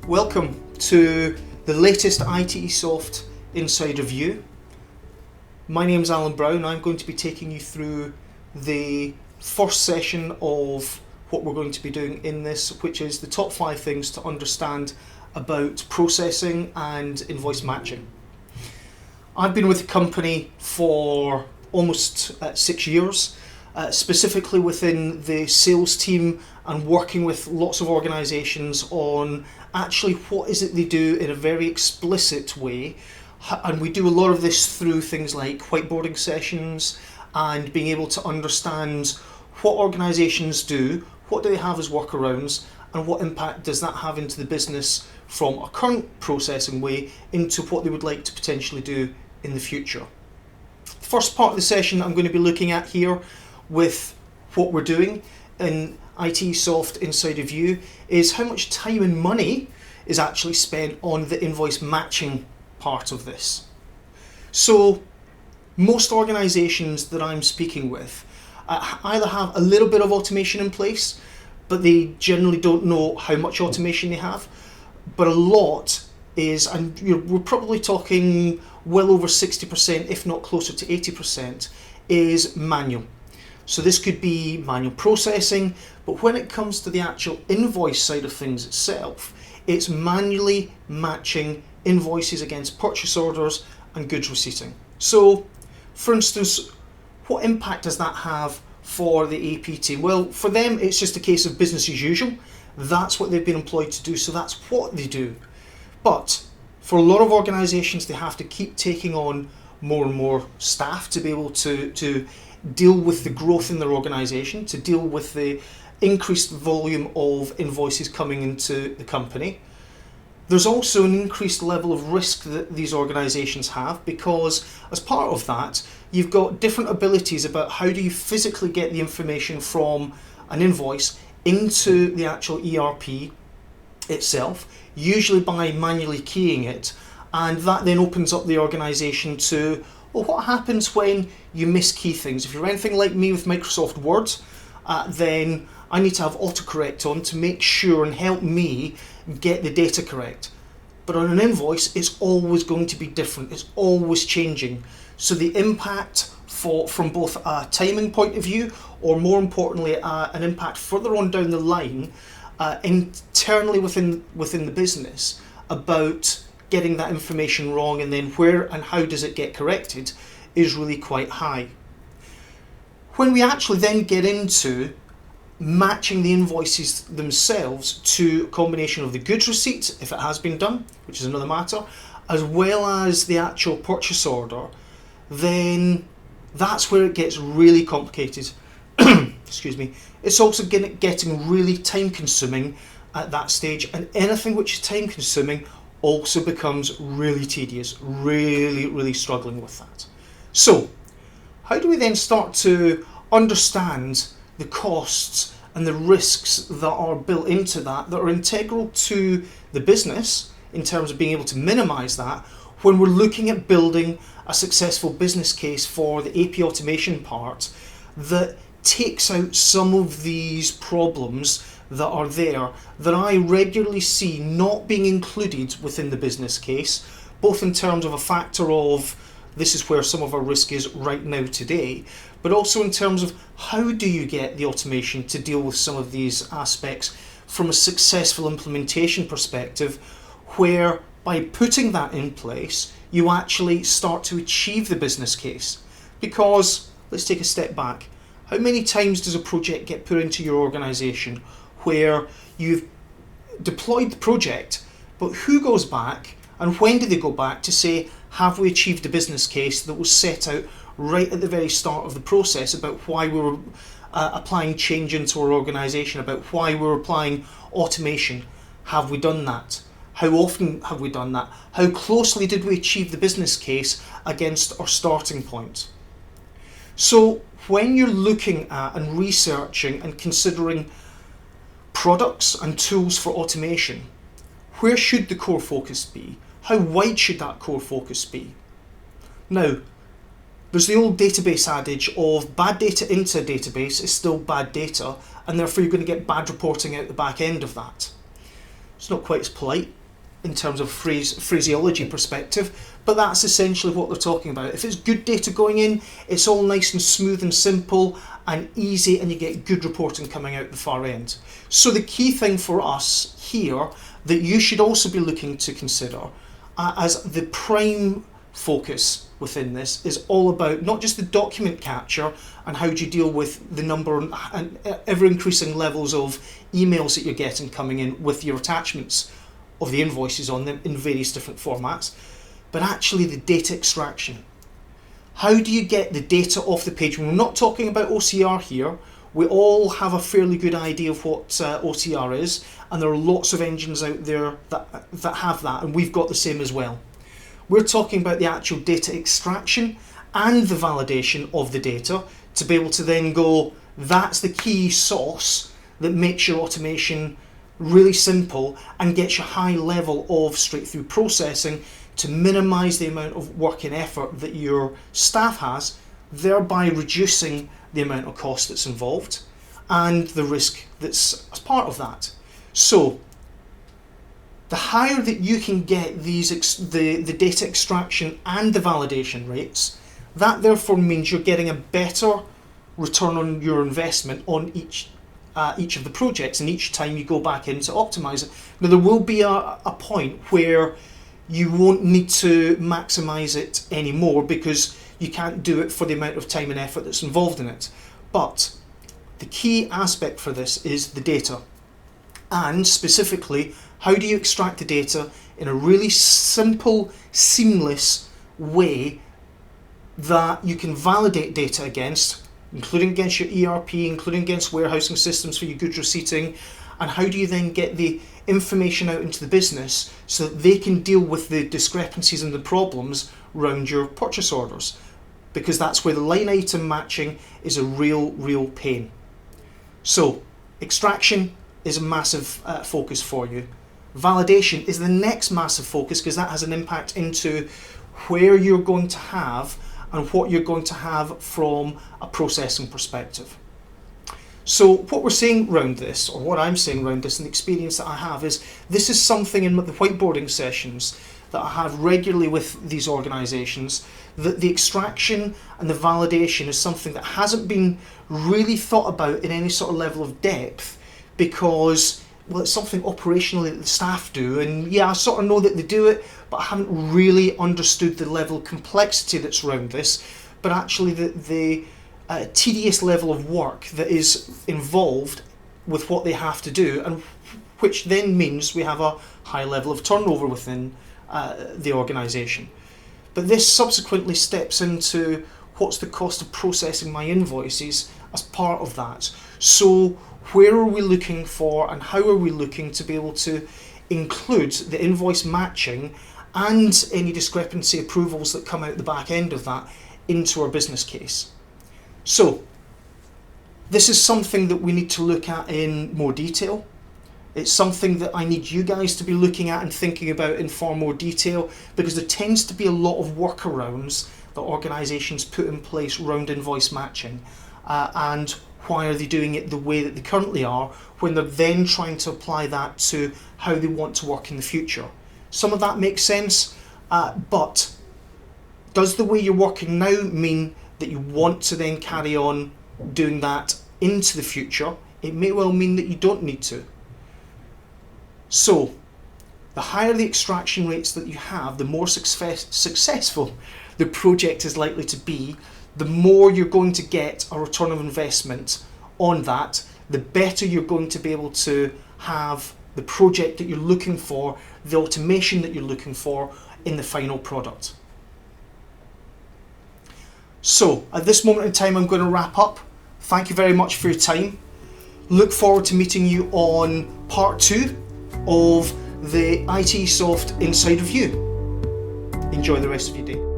Welcome to the latest ITESOFT Inside Review. My name is Alan Brown. I'm going to be taking you through the first session of what we're going to be doing in this, which is the top 5 things to understand about processing and invoice matching. I've been with the company for almost 6 years, specifically within the sales team and working with lots of organisations on actually what is it they do in a very explicit way. And we do a lot of this through things like whiteboarding sessions and being able to understand what organisations do, what do they have as workarounds, and what impact does that have into the business from a current processing way into what they would like to potentially do in the future. The first part of the session I'm going to be looking at here with what we're doing in ITESOFT Inside Review is how much time and money is actually spent on the invoice matching part of this. So most organisations that I'm speaking with either have a little bit of automation in place, but they generally don't know how much automation they have, but a lot is, and we're probably talking well over 60%, if not closer to 80%, is manual. So this could be manual processing, but when it comes to the actual invoice side of things itself, it's manually matching invoices against purchase orders and goods receipting. So, for instance, what impact does that have for the AP team? Well, for them, it's just a case of business as usual. That's what they've been employed to do, so that's what they do. But for a lot of organisations, they have to keep taking on more and more staff to be able to deal with the growth in their organisation, to deal with the increased volume of invoices coming into the company. There's also an increased level of risk that these organisations have, because as part of that, you've got different abilities about how do you physically get the information from an invoice into the actual ERP itself, usually by manually keying it, and that then opens up the organisation to, well, what happens when you miskey things? If you're anything like me with Microsoft Word, then I need to have autocorrect on to make sure and help me get the data correct. But on an invoice, it's always going to be different. It's always changing. So the impact from both a timing point of view, or more importantly, an impact further on down the line, internally within the business, about getting that information wrong and then where and how does it get corrected, is really quite high. When we actually then get into matching the invoices themselves to a combination of the goods receipt, if it has been done, which is another matter, as well as the actual purchase order, then that's where it gets really complicated. Excuse me. It's also getting really time consuming at that stage, and anything which is time consuming also becomes really tedious, really struggling with that. So, how do we then start to understand the costs and the risks that are built into that are integral to the business in terms of being able to minimise that when we're looking at building a successful business case for the AP automation part that takes out some of these problems that are there that I regularly see not being included within the business case, both in terms of a factor of this is where some of our risk is right now today, but also in terms of how do you get the automation to deal with some of these aspects from a successful implementation perspective, where by putting that in place, you actually start to achieve the business case. Because, let's take a step back, how many times does a project get put into your organisation where you've deployed the project, but who goes back and when do they go back to say, have we achieved the business case that was set out right at the very start of the process about why we were applying change into our organisation, about why we're applying automation? Have we done that? How often have we done that? How closely did we achieve the business case against our starting point? So when you're looking at and researching and considering products and tools for automation, where should the core focus be? How wide should that core focus be? Now, there's the old database adage of bad data into a database is still bad data, and therefore you're going to get bad reporting out the back end of that. It's not quite as polite in terms of phraseology perspective, but that's essentially what they're talking about. If it's good data going in, it's all nice and smooth and simple and easy, and you get good reporting coming out the far end. So the key thing for us here that you should also be looking to consider as the prime focus within this is all about not just the document capture and how do you deal with the number and ever increasing levels of emails that you're getting coming in with your attachments of the invoices on them in various different formats, but actually the data extraction. How do you get the data off the page? We're not talking about OCR here. We all have a fairly good idea of what OCR is, and there are lots of engines out there that have that, and we've got the same as well. We're talking about the actual data extraction and the validation of the data to be able to then go, that's the key sauce that makes your automation really simple and gets you a high level of straight through processing to minimize the amount of work and effort that your staff has, thereby reducing the amount of cost that's involved and the risk that's as part of that. So the higher that you can get the data extraction and the validation rates, that therefore means you're getting a better return on your investment on each of the projects, and each time you go back in to optimize it. Now there will be a point where you won't need to maximize it anymore because you can't do it for the amount of time and effort that's involved in it. But the key aspect for this is the data, and specifically how do you extract the data in a really simple, seamless way that you can validate data against, including against your ERP, including against warehousing systems for your goods receipting, and how do you then get the information out into the business so that they can deal with the discrepancies and the problems around your purchase orders, because that's where the line item matching is a real pain. So extraction is a massive focus for you. Validation is the next massive focus because that has an impact into where you're going to have and what you're going to have from a processing perspective. So what we're saying around this, or what I'm saying around this and the experience that I have, is this is something in the whiteboarding sessions that I have regularly with these organisations, that the extraction and the validation is something that hasn't been really thought about in any sort of level of depth because, well, it's something operationally that the staff do, and yeah, I sort of know that they do it, but I haven't really understood the level of complexity that's around this, but actually the tedious level of work that is involved with what they have to do, and which then means we have a high level of turnover within the organisation. But this subsequently steps into what's the cost of processing my invoices as part of that. So where are we looking for and how are we looking to be able to include the invoice matching and any discrepancy approvals that come out the back end of that into our business case? So this is something that we need to look at in more detail. It's something that I need you guys to be looking at and thinking about in far more detail, because there tends to be a lot of workarounds that organisations put in place around invoice matching, and why are they doing it the way that they currently are when they're then trying to apply that to how they want to work in the future. Some of that makes sense, but does the way you're working now mean that you want to then carry on doing that into the future? It may well mean that you don't need to. So the higher the extraction rates that you have, the more successful the project is likely to be, the more you're going to get a return of investment on that, the better you're going to be able to have the project that you're looking for, the automation that you're looking for in the final product. So at this moment in time, I'm going to wrap up. Thank you very much for your time. Look forward to meeting you on part 2 of the ITESOFT Inside Review. Enjoy the rest of your day.